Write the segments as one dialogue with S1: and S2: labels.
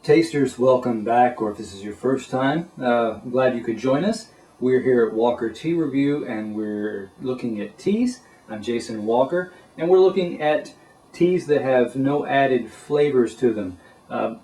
S1: Tasters, welcome back, or if this is your first time, I'm glad you could join us. We're here at Walker Tea Review and we're looking at teas. I'm Jason Walker and we're looking at teas that have no added flavors to them. One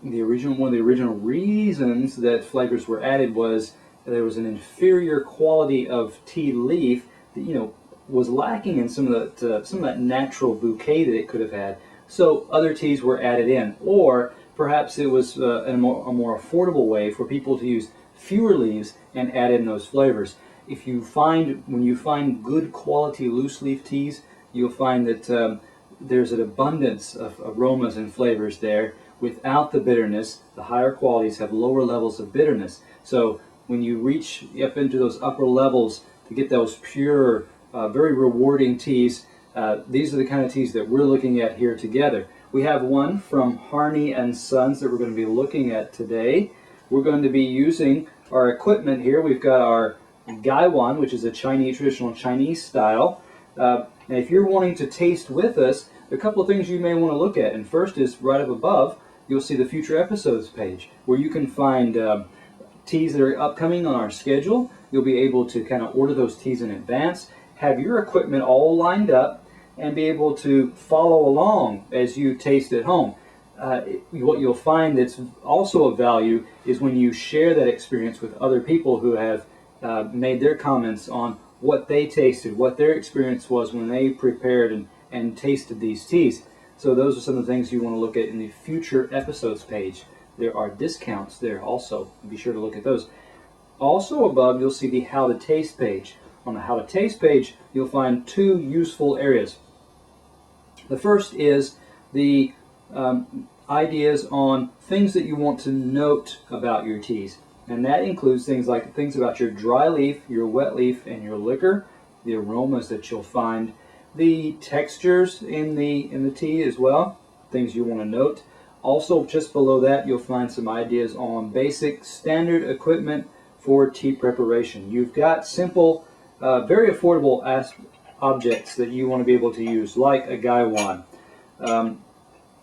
S1: of the original reasons that flavors were added was there was an inferior quality of tea leaf that was lacking in some of that natural bouquet that it could have had. So other teas were added in, or perhaps it was a more affordable way for people to use fewer leaves and add in those flavors. When you find good quality loose leaf teas, you'll find that there's an abundance of aromas and flavors there without the bitterness. The higher qualities have lower levels of bitterness. So when you reach up into those upper levels to get those pure, very rewarding teas, these are the kind of teas that we're looking at here together. We have one from Harney & Sons that we're going to be looking at today. We're going to be using our equipment here. We've got our Gaiwan, which is a traditional Chinese style. And if you're wanting to taste with us, a couple of things you may want to look at. And first is right up above, you'll see the future episodes page where you can find teas that are upcoming on our schedule. You'll be able to kind of order those teas in advance, have your equipment all lined up, and be able to follow along as you taste at home. What you'll find that's also of value is when you share that experience with other people who have made their comments on what they tasted, what their experience was when they prepared and tasted these teas. So those are some of the things you want to look at in the future episodes page. There are discounts there also. Be sure to look at those. Also above, you'll see the How to Taste page. On the How to Taste page, you'll find two useful areas. The first is the ideas on things that you want to note about your teas. And that includes things about your dry leaf, your wet leaf, and your liquor, the aromas that you'll find, the textures in the tea as well, things you want to note. Also, just below that, you'll find some ideas on basic standard equipment for tea preparation. You've got simple, very affordable objects that you want to be able to use, like a Gaiwan.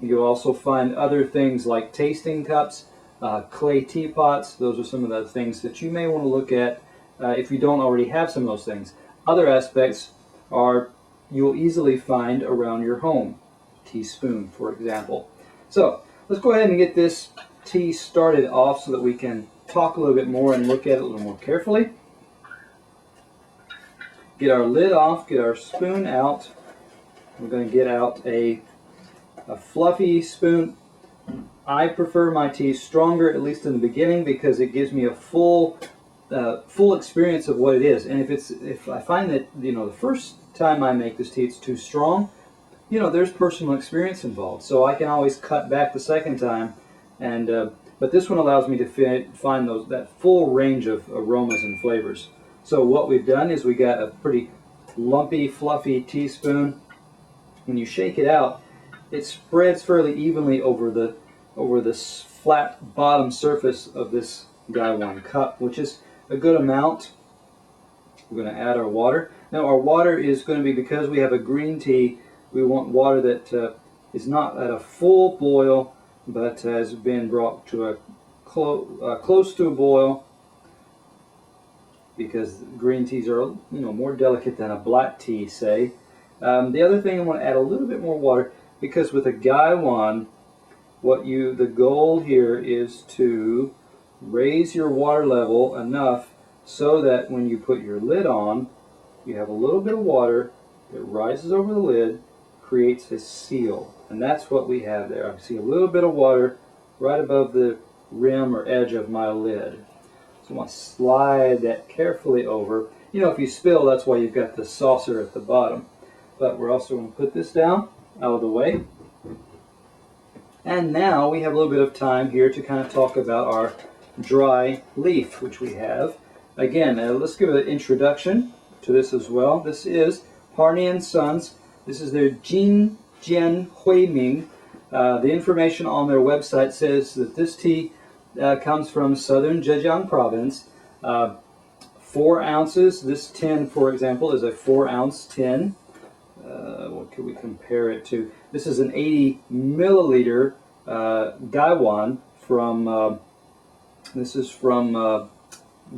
S1: You'll also find other things like tasting cups, clay teapots. Those are some of the things that you may want to look at if you don't already have some of those things. Other aspects you'll easily find around your home. Teaspoon, for example. So let's go ahead and get this tea started off so that we can talk a little bit more and look at it a little more carefully. Get our lid off, get our spoon out. We're going to get out a fluffy spoon. I prefer my tea stronger, at least in the beginning, because it gives me a full experience of what it is. And if I find that the first time I make this tea it's too strong, there's personal experience involved. So I can always cut back the second time. And but this one allows me to find that full range of aromas and flavors. So what we've done is we got a pretty lumpy, fluffy teaspoon. When you shake it out, it spreads fairly evenly over the flat bottom surface of this Gaiwan cup, which is a good amount. We're going to add our water. Now our water is going to be, because we have a green tea, we want water that is not at a full boil, but has been brought to a close to a boil, because green teas are more delicate than a black tea, say. The other thing, I want to add a little bit more water, because with a Gaiwan, the goal here is to raise your water level enough so that when you put your lid on, you have a little bit of water that rises over the lid, creates a seal. And that's what we have there. I see a little bit of water right above the rim or edge of my lid. So I want to slide that carefully over. If you spill, that's why you've got the saucer at the bottom. But we're also going to put this down out of the way. And now we have a little bit of time here to kind of talk about our dry leaf, which we have. Again, let's give an introduction to this as well. This is Harney & Sons. This is their JinJianHuiMing. The information on their website says that this tea comes from southern Zhejiang province. 4 ounces. This tin, for example, is a 4-ounce tin. What could we compare it to? This is an 80 milliliter Gaiwan from, this is from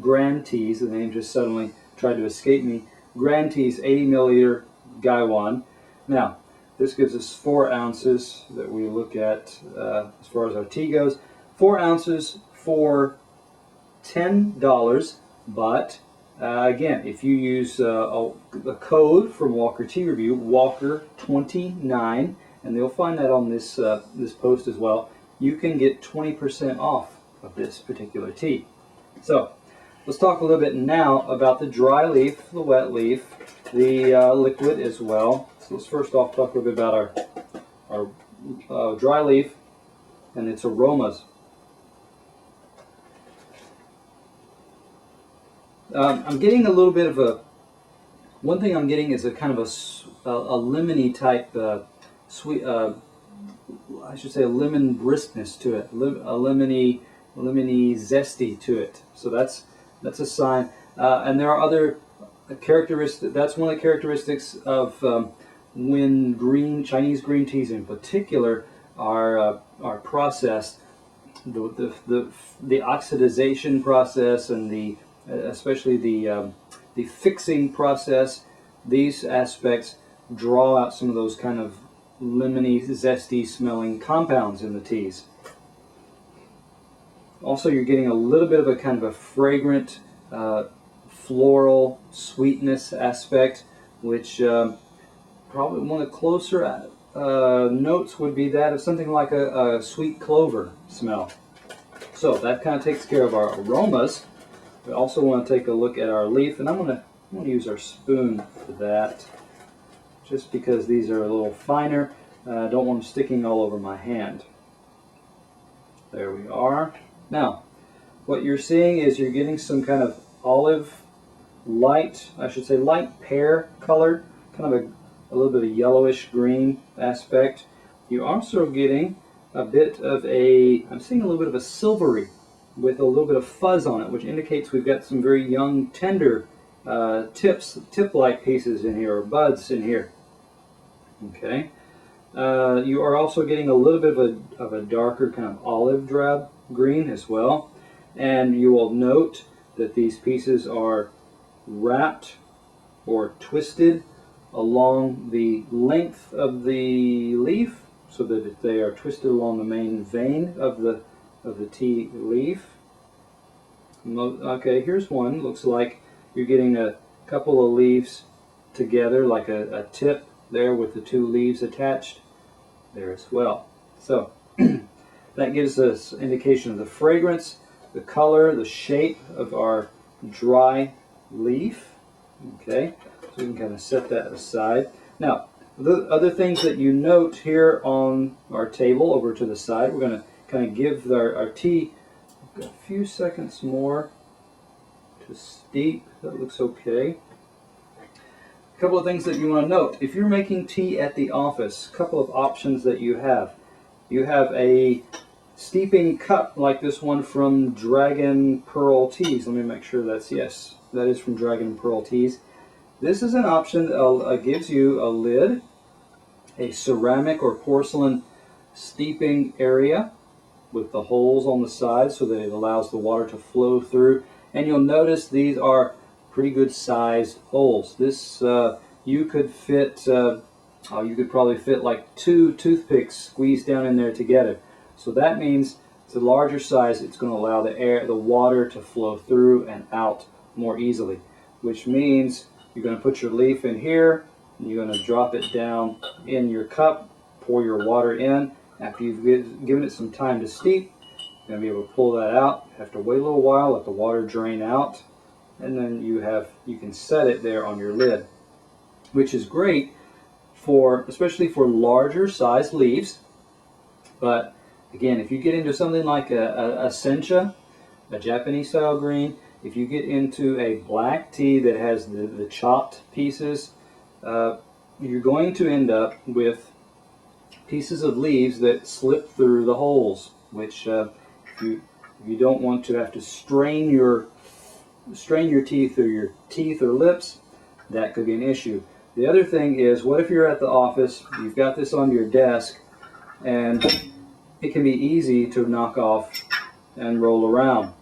S1: Grand Teas. The name just suddenly tried to escape me. Grand Teas 80 milliliter Gaiwan. Now, this gives us 4 ounces that we look at as far as our tea goes. 4 ounces for $10, but again, if you use the code from Walker Tea Review, Walker29, and they'll find that on this this post as well, you can get 20% off of this particular tea. So let's talk a little bit now about the dry leaf, the wet leaf, the liquid as well. So let's first off talk a little bit about our dry leaf and its aromas. I'm getting a little bit of one thing I'm getting is a kind of a lemony type sweet, I should say a lemon briskness to it, a lemony zesty to it. So that's a sign. And there are other characteristics. That's one of the characteristics of when Chinese green teas in particular are processed. The oxidization process and especially the fixing process, these aspects draw out some of those kind of lemony, zesty smelling compounds in the teas. Also, you're getting a little bit of a kind of a fragrant, floral sweetness aspect, which probably one of the closer notes would be that of something like a sweet clover smell. So that kind of takes care of our aromas. We also want to take a look at our leaf, and I'm going to use our spoon for that, just because these are a little finer. I don't want them sticking all over my hand. There we are. Now, what you're seeing is you're getting some kind of olive, light pear color, kind of a little bit of yellowish green aspect. You're also getting a bit of I'm seeing a little bit of a silvery with a little bit of fuzz on it, which indicates we've got some very young, tender tip-like pieces in here, or buds in here. Okay. You are also getting a little bit of a darker kind of olive drab green as well. And you will note that these pieces are wrapped or twisted along the length of the leaf, so that they are twisted along the main vein of the tea leaf. Okay, here's one. Looks like you're getting a couple of leaves together, like a tip there with the 2 leaves attached there as well. So that gives us indication of the fragrance, the color, the shape of our dry leaf. Okay, so we can kind of set that aside. Now, the other things that you note here on our table over to the side, we're going to kind of give our tea a few seconds more to steep. That looks okay. A couple of things that you want to note. If you're making tea at the office, a couple of options that you have. You have a steeping cup like this one from Dragon Pearl Teas. Let me make sure yes, that is from Dragon Pearl Teas. This is an option that gives you a lid, a ceramic or porcelain steeping area with the holes on the side so that it allows the water to flow through. And you'll notice these are pretty good sized holes. This you could probably fit like 2 toothpicks squeezed down in there together. So that means it's a larger size. It's going to allow the water to flow through and out more easily, which means you're going to put your leaf in here, and you're going to drop it down in your cup, pour your water in. After you've given it some time to steep, you're going to be able to pull that out. You have to wait a little while, let the water drain out, and then you can set it there on your lid, which is great especially for larger size leaves. But again, if you get into something like a sencha, a Japanese style green, if you get into a black tea that has the chopped pieces, you're going to end up with pieces of leaves that slip through the holes, which if you don't want to have to strain your tea through your teeth or lips, that could be an issue. The other thing is, what if you're at the office, you've got this on your desk, and it can be easy to knock off and roll around.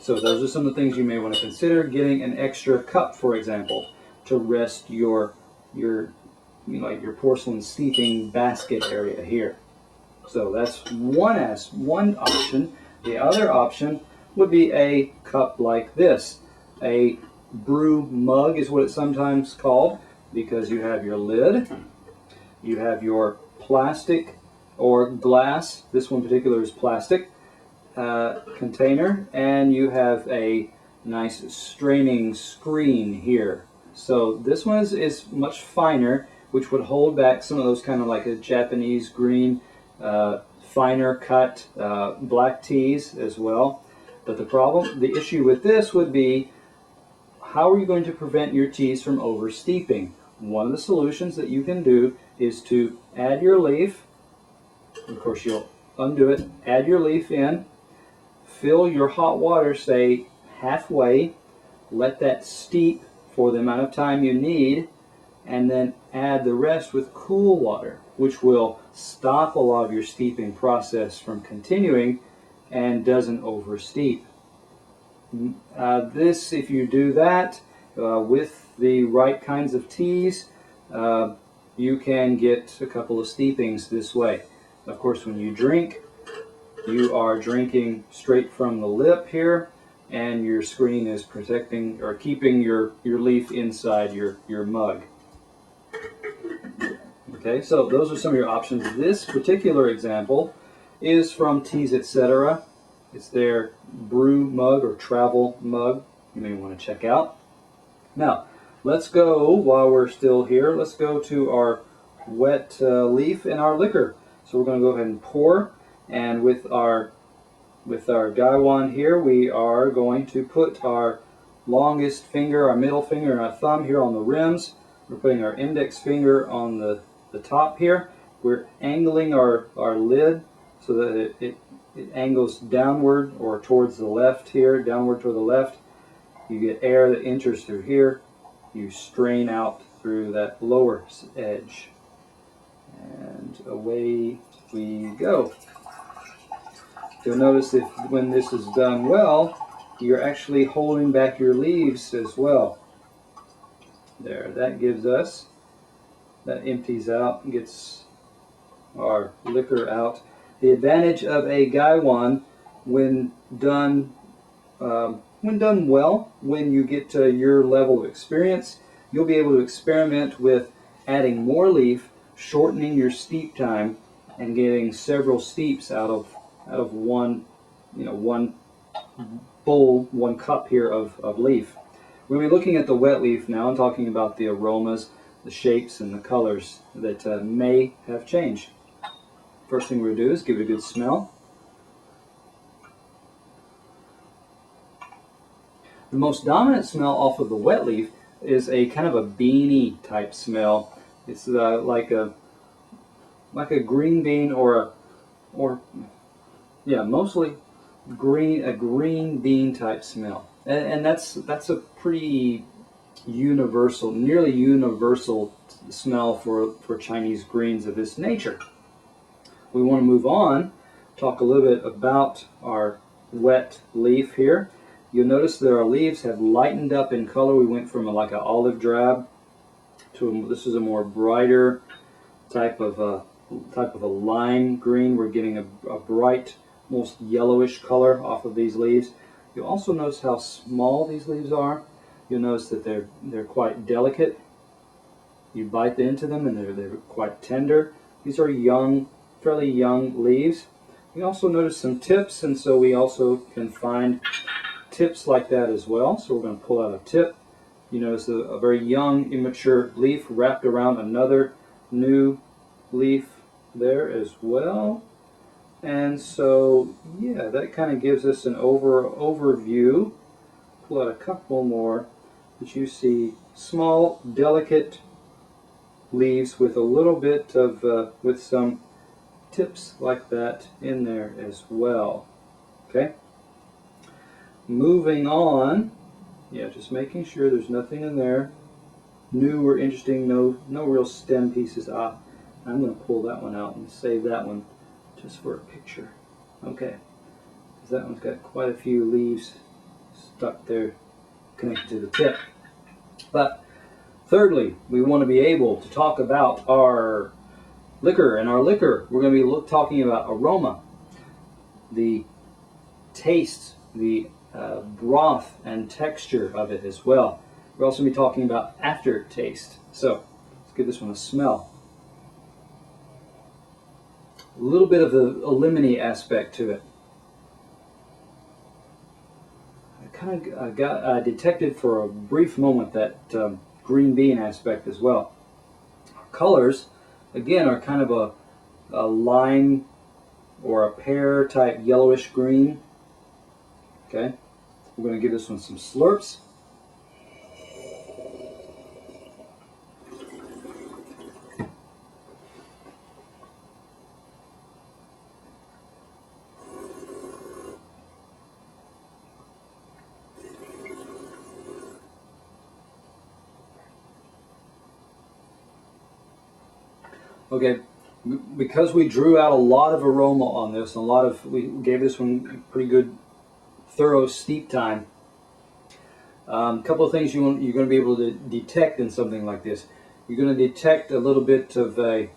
S1: So those are some of the things you may want to consider. Getting an extra cup, for example, to rest your like your porcelain steeping basket area here. So that's one option. The other option would be a cup like this. A brew mug is what it's sometimes called, because you have your lid, you have your plastic or glass, this one in particular is plastic, container, and you have a nice straining screen here. So this one is much finer, which would hold back some of those kind of like a Japanese green, finer cut black teas as well. But the issue with this would be, how are you going to prevent your teas from over steeping? One of the solutions that you can do is to add your leaf. Of course, you'll undo it, add your leaf in, fill your hot water, say halfway, let that steep for the amount of time you need, and then add the rest with cool water, which will stop a lot of your steeping process from continuing and doesn't over steep. If you do that with the right kinds of teas, you can get a couple of steepings this way. Of course, when you drink, you are drinking straight from the lip here, and your screen is protecting or keeping your leaf inside your mug. Okay, so those are some of your options. This particular example is from Teas Etc. It's their brew mug or travel mug you may want to check out. Now, let's go, while we're still here, let's go to our wet leaf and our liquor. So we're going to go ahead and pour, and with our gaiwan here, we are going to put our longest finger, our middle finger, and our thumb here on the rims. We're putting our index finger on the top here. We're angling our lid so that it angles downward or towards the left here, downward toward the left. You get air that enters through here. You strain out through that lower edge. And away we go. You'll notice that when this is done well, you're actually holding back your leaves as well. There, that gives us, that empties out, gets our liquor out. The advantage of a gaiwan, when done well, when you get to your level of experience, you'll be able to experiment with adding more leaf, shortening your steep time, and getting several steeps out of one bowl, one cup here of leaf. We're going to be looking at the wet leaf now and talking about the aromas, the shapes, and the colors that may have changed. First thing we're going to do is give it a good smell. The most dominant smell off of the wet leaf is a kind of a beany type smell. It's like a green bean mostly a green bean type smell. And that's a pretty universal, nearly universal smell for Chinese greens of this nature. We want to move on, talk a little bit about our wet leaf here. You'll notice that our leaves have lightened up in color. We went from like an olive drab to this is a more brighter type of a lime green. We're getting a bright, almost yellowish color off of these leaves. You'll also notice how small these leaves are. You'll notice that they're quite delicate. You bite into them and they're quite tender. These are young, fairly young leaves. We also notice some tips, and so we also can find tips like that as well. So we're going to pull out a tip. You notice a very young, immature leaf wrapped around another new leaf there as well. And so, yeah, that kind of gives us an overview. Pull out a couple more that you see small, delicate leaves with a little bit of, with some tips like that in there as well. Okay? Moving on, yeah, just making sure there's nothing in there new or interesting, no real stem pieces. I'm going to pull that one out and save that one just for a picture. Okay, that one's got quite a few leaves stuck there connected to the tip. But thirdly, we want to be able to talk about our liquor. And our liquor, we're going to be talking about aroma, the taste, the broth and texture of it as well. We'll also be talking about aftertaste. So let's give this one a smell. A little bit of the lemony aspect to it. I detected for a brief moment that green bean aspect as well. Colors, again, are kind of a lime or a pear type yellowish green. Okay, we're going to give this one some slurps. Okay, because we drew out a lot of aroma on this, we gave this one pretty good, thorough steep time. A couple of things you're going to be able to detect in something like this. You're going to detect a little bit of it's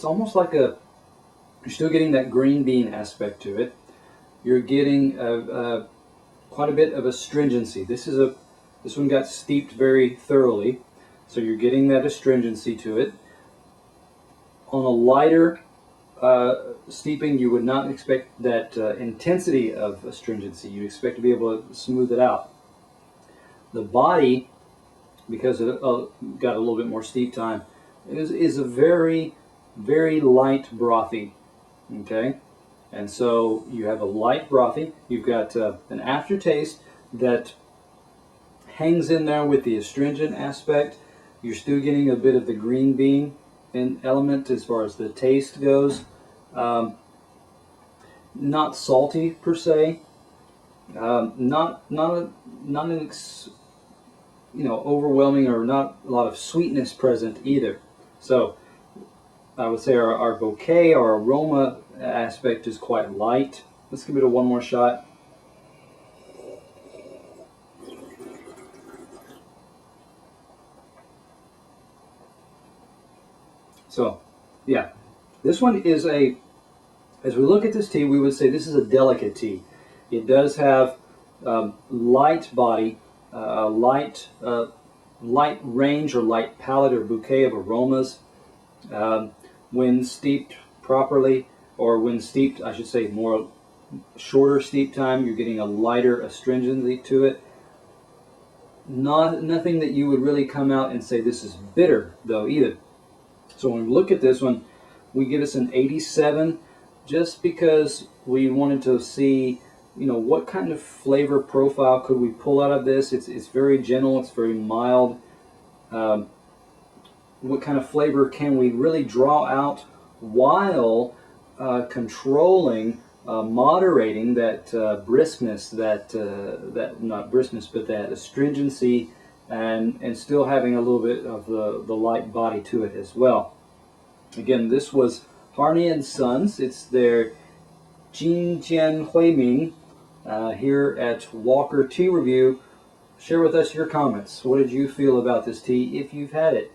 S1: almost like you're still getting that green bean aspect to it. You're getting quite a bit of astringency. This one got steeped very thoroughly. So you're getting that astringency to it. On a lighter steeping, you would not expect that intensity of astringency. You expect to be able to smooth it out. The body, because it got a little bit more steep time, is a very, very light brothy. Okay, and so you have a light brothy. You've got an aftertaste that hangs in there with the astringent aspect. You're still getting a bit of the green bean element as far as the taste goes. Not salty per se. Not an overwhelming, or not a lot of sweetness present either. So I would say our bouquet, our aroma aspect is quite light. Let's give it one more shot. So, yeah, this one is as we look at this tea, we would say this is a delicate tea. It does have light body, light range or light palette or bouquet of aromas. When steeped properly, or when steeped, I should say more shorter steep time, you're getting a lighter astringency to it. Nothing that you would really come out and say this is bitter though either. So when we look at this one, we give us an 87, just because we wanted to see, what kind of flavor profile could we pull out of this. It's very gentle, it's very mild. What kind of flavor can we really draw out while controlling, moderating that briskness, that not briskness, but that astringency, and still having a little bit of the light body to it as well. Again, this was Harney and Sons. It's their JinJianHuiMing here at Walker Tea Review. Share with us your comments. What did you feel about this tea if you've had it?